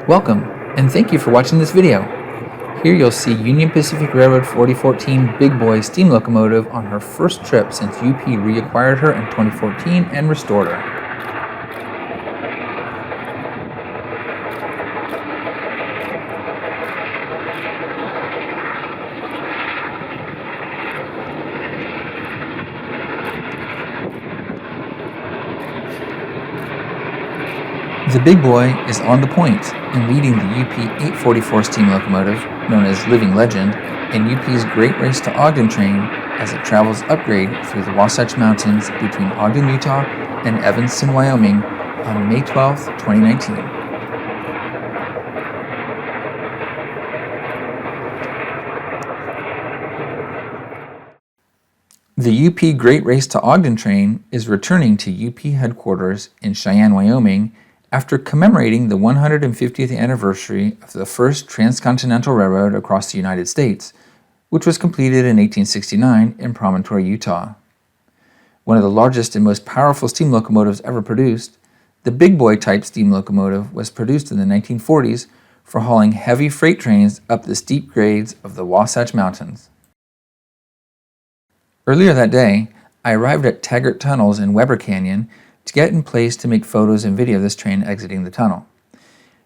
Welcome, and thank you for watching this video. Here you'll see Union Pacific Railroad 4014 Big Boy steam locomotive on her first trip since UP reacquired her in 2014 and restored her. The Big Boy is on the point and leading the UP 844 steam locomotive, known as Living Legend, in UP's Great Race to Ogden Train as it travels upgrade through the Wasatch Mountains between Ogden, Utah and Evanston, Wyoming on May 12, 2019. The UP Great Race to Ogden Train is returning to UP headquarters in Cheyenne, Wyoming after commemorating the 150th anniversary of the first transcontinental railroad across the United States, which was completed in 1869 in Promontory, Utah. One of the largest and most powerful steam locomotives ever produced, the Big Boy type steam locomotive was produced in the 1940s for hauling heavy freight trains up the steep grades of the Wasatch Mountains. Earlier that day, I arrived at Taggart tunnels in Weber Canyon to get in place to make photos and video of this train exiting the tunnel.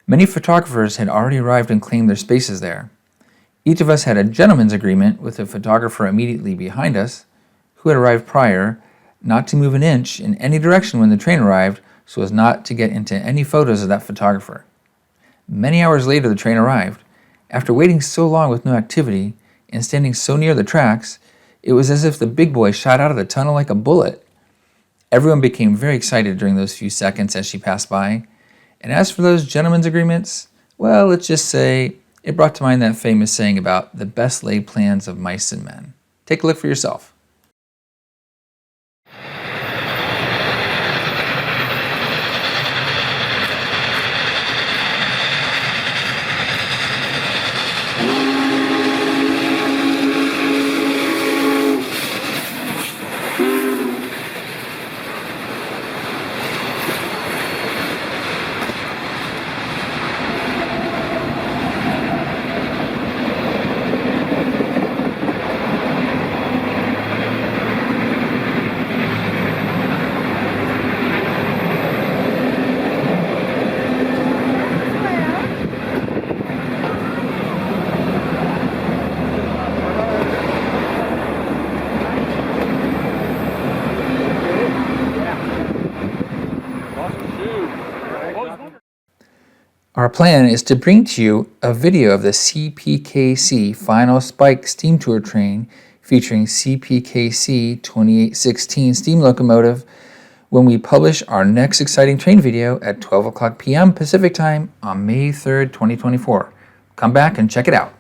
Many photographers had already arrived and claimed their spaces there. Each of us had a gentleman's agreement with a photographer immediately behind us, who had arrived prior, not to move an inch in any direction when the train arrived so as not to get into any photos of that photographer. Many hours later the train arrived. After waiting so long with no activity and standing so near the tracks, it was as if the Big Boy shot out of the tunnel like a bullet. Everyone became very excited during those few seconds as she passed by. And as for those gentlemen's agreements, well, let's just say it brought to mind that famous saying about the best laid plans of mice and men. Take a look for yourself. Our plan is to bring to you a video of the CPKC Final Spike Steam Tour train featuring CPKC 2816 steam locomotive when we publish our next exciting train video at 12 o'clock p.m. Pacific Time on May 3rd, 2024. Come back and check it out.